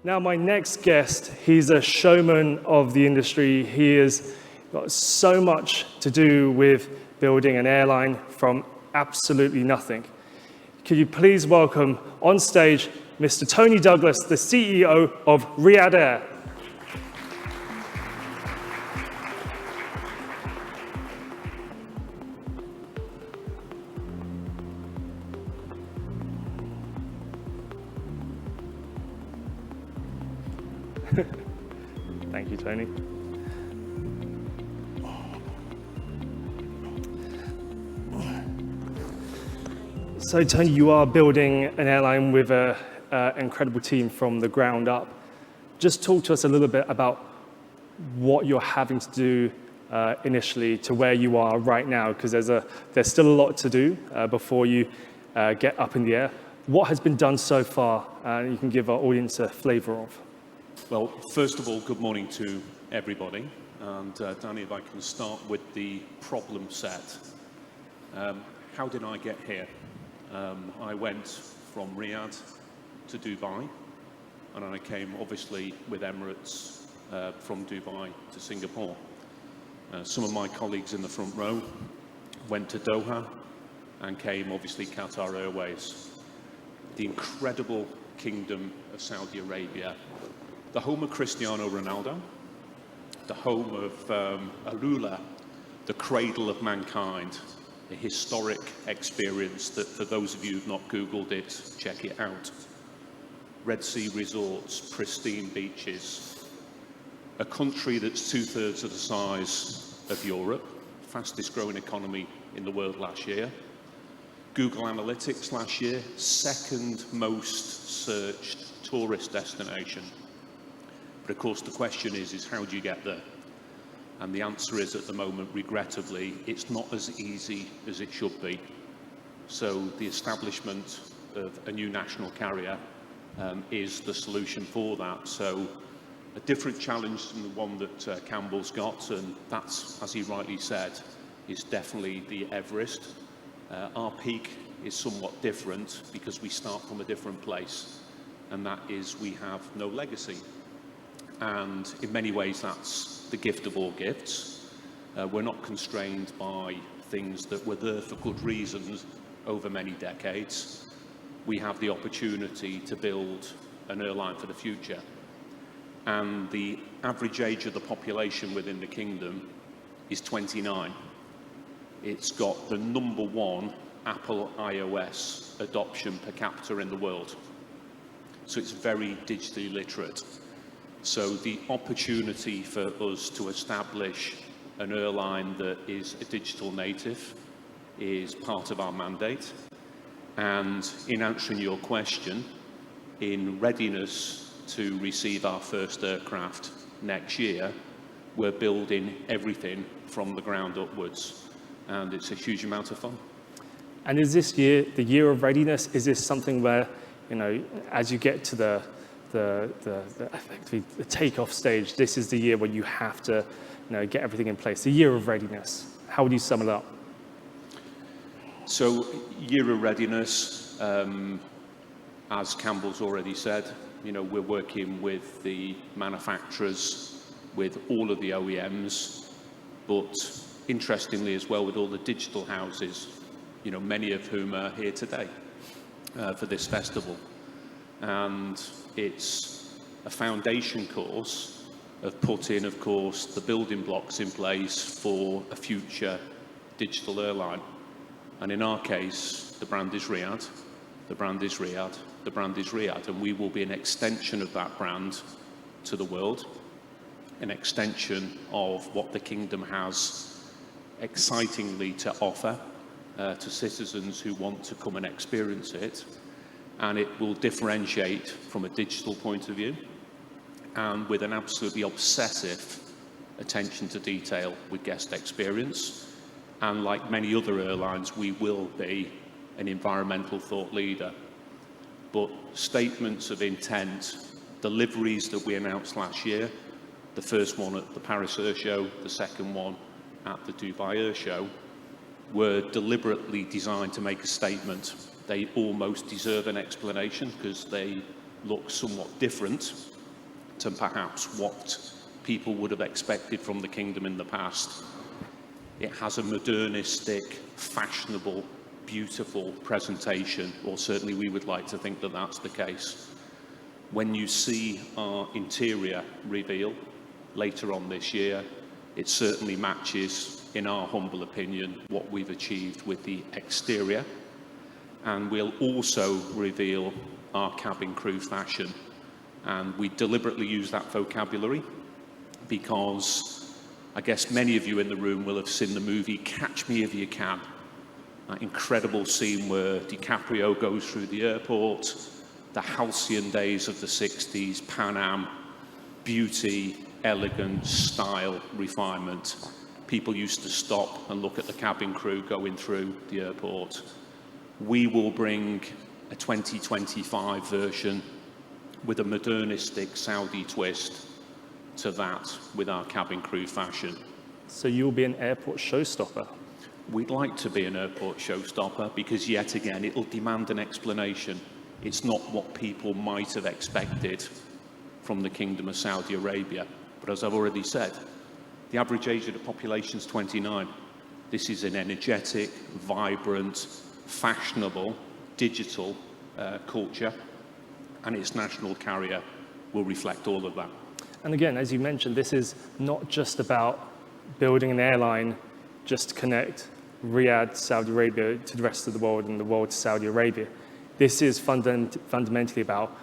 Now, my next guest, he's a showman of the industry. He has got so much to do with building an airline from absolutely nothing. Could you please welcome on stage Mr. Tony Douglas, the CEO of Riyadh Air. Thank you, Tony. So, Tony, you are building an airline with an incredible team from the ground up. Just talk to us a little bit about what you're having to do initially to where you are right now, because there's still a lot to do before you get up in the air. What has been done so far? You can give our audience a flavor of. Well, first of all, good morning to everybody. And Danny, if I can start with the problem set. How did I get here? I went from Riyadh to Dubai, and I came obviously with Emirates from Dubai to Singapore. Some of my colleagues in the front row went to Doha and came obviously Qatar Airways. The incredible kingdom of Saudi Arabia, the home of Cristiano Ronaldo, the home of Alula, the cradle of mankind, a historic experience that for those of you who've not Googled it, check it out. Red Sea resorts, pristine beaches, a country that's 2/3 of the size of Europe, fastest growing economy in the world last year. Google Analytics last year, second most searched tourist destination. But of course the question is how do you get there? And the answer is, at the moment, regrettably, it's not as easy as it should be. So the establishment of a new national carrier is the solution for that. So a different challenge than the one that Campbell's got, and that's, as he rightly said, is definitely the Everest. Our peak is somewhat different because we start from a different place, and that is we have no legacy. And in many ways, that's the gift of all gifts. We're not constrained by things that were there for good reasons over many decades. We have the opportunity to build an airline for the future. And the average age of the population within the kingdom is 29. It's got the #1 Apple iOS adoption per capita in the world. So it's very digitally literate. So the opportunity for us to establish an airline that is a digital native is part of our mandate. And in answering your question, in readiness to receive our first aircraft next year, we're building everything from the ground upwards. And it's a huge amount of fun. And is this year the year of readiness? Is this something where, as you get to the effectively the takeoff stage, this is the year when you have to get everything in place, the year of readiness? How would you sum it up? So, year of readiness, as Campbell's already said, we're working with the manufacturers, with all of the OEMs, but interestingly as well with all the digital houses, many of whom are here today for this festival. And it's a foundation course of putting, of course, the building blocks in place for a future digital airline. And in our case, the brand is Riyadh, the brand is Riyadh, the brand is Riyadh, and we will be an extension of that brand to the world, an extension of what the kingdom has excitingly to offer to citizens who want to come and experience it. And it will differentiate from a digital point of view and with an absolutely obsessive attention to detail with guest experience. And like many other airlines, we will be an environmental thought leader. But statements of intent, deliveries that we announced last year, the first one at the Paris Air Show, the second one at the Dubai Air Show, were deliberately designed to make a statement. They almost deserve an explanation because they looks somewhat different to perhaps what people would have expected from the kingdom in the past. It has a modernistic, fashionable, beautiful presentation, or certainly we would like to think that that's the case. When you see our interior reveal later on this year, it certainly matches, in our humble opinion, what we've achieved with the exterior. And we'll also reveal our cabin crew fashion. And we deliberately use that vocabulary because I guess many of you in the room will have seen the movie Catch Me If You Can. That incredible scene where DiCaprio goes through the airport, the halcyon days of the 60s, Pan Am, beauty, elegance, style, refinement. People used to stop and look at the cabin crew going through the airport. We will bring a 2025 version with a modernistic Saudi twist to that with our cabin crew fashion. So you'll be an airport showstopper? We'd like to be an airport showstopper because, yet again, it'll demand an explanation. It's not what people might have expected from the Kingdom of Saudi Arabia. But as I've already said, the average age of the population is 29. This is an energetic, vibrant, fashionable, digital culture, and its national carrier will reflect all of that. And again, as you mentioned, this is not just about building an airline just to connect Riyadh, Saudi Arabia to the rest of the world and the world to Saudi Arabia. This is fundamentally about,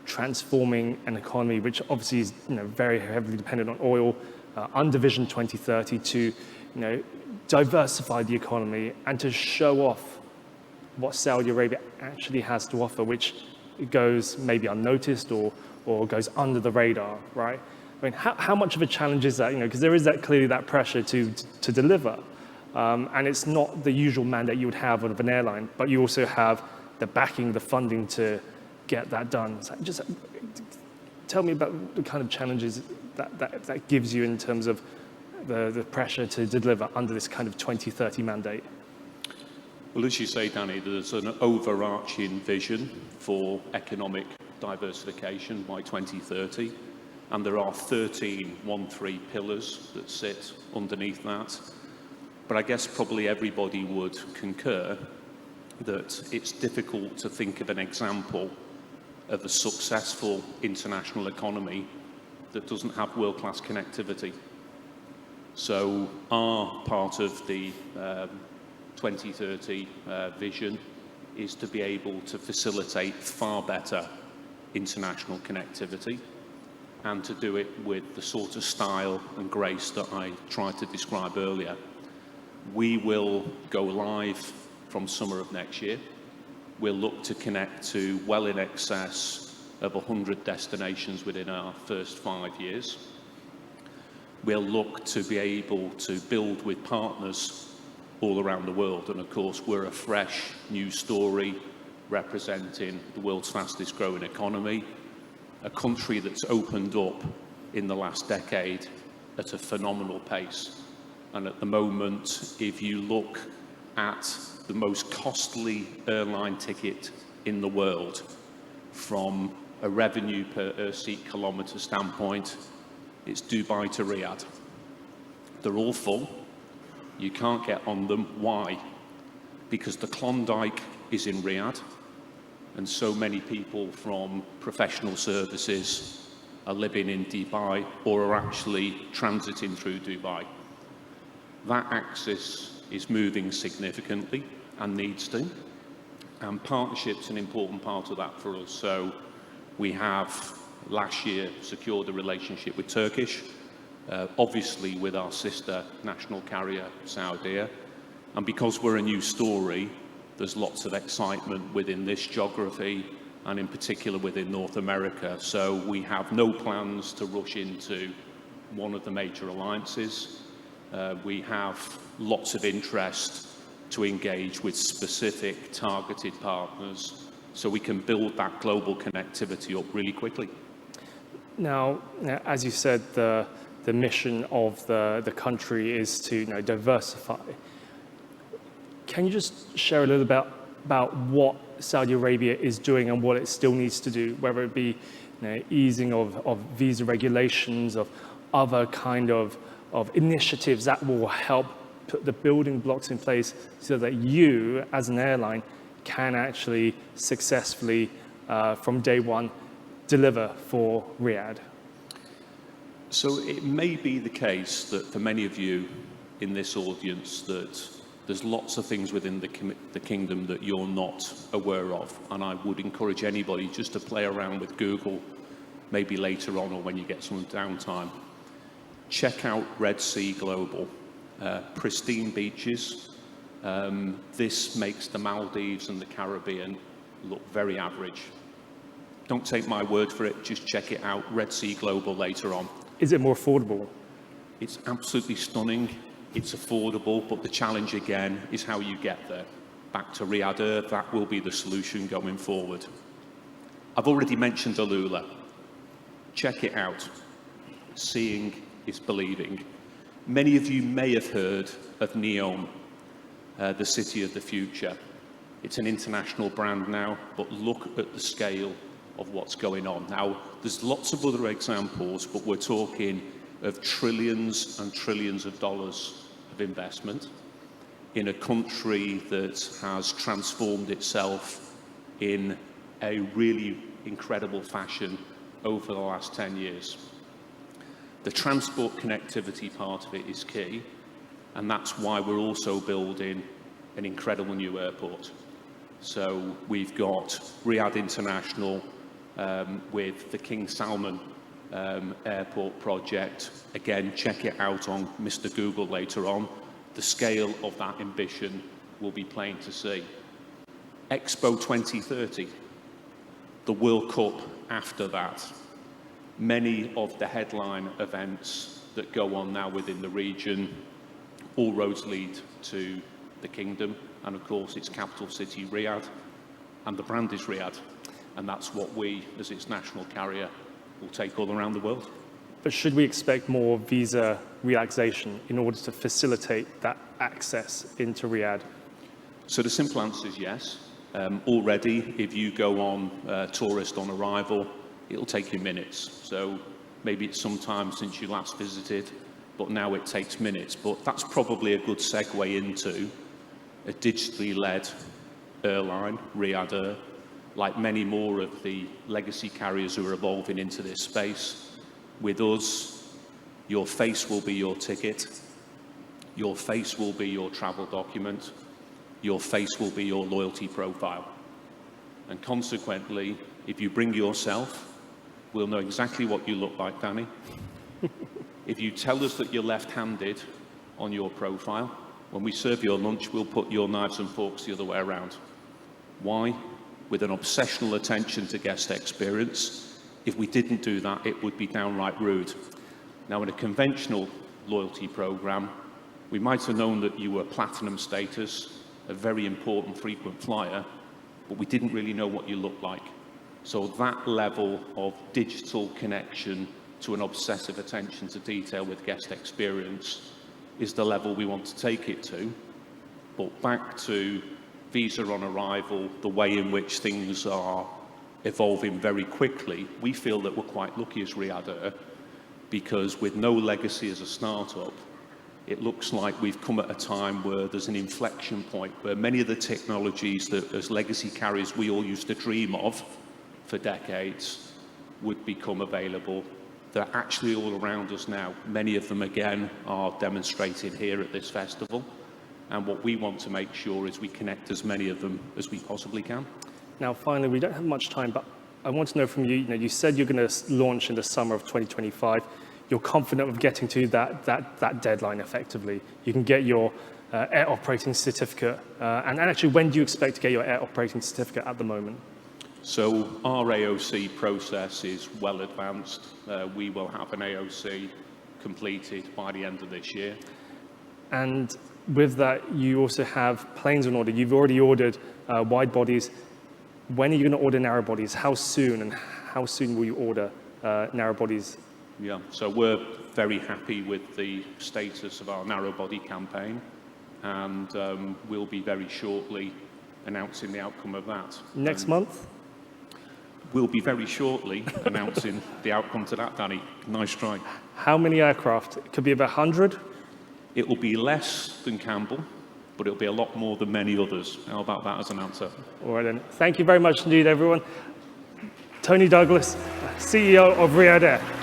transforming an economy which obviously is, very heavily dependent on oil, under Vision 2030 to, diversify the economy and to show off what Saudi Arabia actually has to offer, which goes maybe unnoticed or goes under the radar, right? I mean, how much of a challenge is that? Because there is clearly that pressure to deliver, and it's not the usual mandate you would have of an airline, but you also have the backing, the funding to get that done. So just tell me about the kind of challenges that gives you in terms of the pressure to deliver under this kind of 2030 mandate. Well, as you say, Danny, there's an overarching vision for economic diversification by 2030, and there are 13 pillars that sit underneath that. But I guess probably everybody would concur that it's difficult to think of an example of a successful international economy that doesn't have world-class connectivity. So our part of the 2030 vision is to be able to facilitate far better international connectivity and to do it with the sort of style and grace that I tried to describe earlier. We will go live from summer of next year. We'll look to connect to well in excess of 100 destinations within our first 5 years. We'll look to be able to build with partners all around the world. And of course, we're a fresh new story representing the world's fastest growing economy, a country that's opened up in the last decade at a phenomenal pace. And at the moment, if you look at the most costly airline ticket in the world from a revenue per seat kilometre standpoint, it's Dubai to Riyadh. They're all full. You can't get on them. Why? Because the Klondike is in Riyadh, and so many people from professional services are living in Dubai or are actually transiting through Dubai. That axis is moving significantly and needs to, and partnership's an important part of that for us. So we have last year secured a relationship with Turkish, obviously with our sister national carrier Saudia, and because we're a new story, there's lots of excitement within this geography and in particular within North America. So we have no plans to rush into one of the major alliances. We have lots of interest to engage with specific targeted partners so we can build that global connectivity up really quickly. Now, as you said, the mission of the country is to diversify. Can you just share a little bit about what Saudi Arabia is doing and what it still needs to do, whether it be easing of visa regulations, of other kind of initiatives that will help put the building blocks in place so that you, as an airline, can actually successfully, from day one, deliver for Riyadh? So it may be the case that for many of you in this audience that there's lots of things within the kingdom that you're not aware of, and I would encourage anybody just to play around with Google, maybe later on or when you get some downtime. Check out Red Sea Global, pristine beaches. This makes the Maldives and the Caribbean look very average. Don't take my word for it, just check it out, Red Sea Global later on. Is it more affordable? It's absolutely stunning, it's affordable, but the challenge again is how you get there. Back to Riyadh Air, that will be the solution going forward. I've already mentioned Alula. Check it out. Seeing is believing. Many of you may have heard of Neom, the city of the future. It's an international brand now, but look at the scale of what's going on. Now, there's lots of other examples, but we're talking of trillions and trillions of dollars of investment in a country that has transformed itself in a really incredible fashion over the last 10 years. The transport connectivity part of it is key, and that's why we're also building an incredible new airport. So we've got Riyadh International with the King Salman airport project. Again, check it out on Mr. Google later on. The scale of that ambition will be plain to see. Expo 2030, the World Cup after that. Many of the headline events that go on now within the region, all roads lead to the kingdom, and of course its capital city Riyadh, and the brand is Riyadh, and that's what we as its national carrier will take all around the world. But should we expect more visa relaxation in order to facilitate that access into Riyadh? So the simple answer is yes. Already, if you go on tourist on arrival, it'll take you minutes. So maybe it's some time since you last visited, but now it takes minutes. But that's probably a good segue into a digitally led airline, Riyadh Air, like many more of the legacy carriers who are evolving into this space. With us, your face will be your ticket, your face will be your travel document, your face will be your loyalty profile. And consequently, if you bring yourself, we'll know exactly what you look like, Danny. If you tell us that you're left-handed on your profile, when we serve your lunch, we'll put your knives and forks the other way around. Why? With an obsessional attention to guest experience. If we didn't do that, it would be downright rude. Now, in a conventional loyalty program, we might have known that you were platinum status, a very important frequent flyer, but we didn't really know what you looked like. So that level of digital connection to an obsessive attention to detail with guest experience is the level we want to take it to. But back to visa on arrival, the way in which things are evolving very quickly, we feel that we're quite lucky as Riyadh Air, because with no legacy as a startup, it looks like we've come at a time where there's an inflection point where many of the technologies that as legacy carriers we all used to dream of for decades would become available. They're actually all around us now. Many of them, again, are demonstrated here at this festival. And what we want to make sure is we connect as many of them as we possibly can. Now, finally, we don't have much time, but I want to know from you, you said you're going to launch in the summer of 2025. You're confident of getting to that deadline effectively. You can get your air operating certificate. And actually, when do you expect to get your air operating certificate at the moment? So our AOC process is well advanced. We will have an AOC completed by the end of this year. And with that, you also have planes on order. You've already ordered wide bodies. When are you going to order narrow bodies? How soon? And how soon will you order narrow bodies? Yeah, so we're very happy with the status of our narrow body campaign, and we'll be very shortly announcing the outcome of that. Next month? We'll be very shortly announcing the outcome to that, Danny. Nice try. How many aircraft? It could be about 100? It will be less than Campbell, but it'll be a lot more than many others. How about that as an answer? All right then. Thank you very much indeed, everyone. Tony Douglas, CEO of Riyadh Air.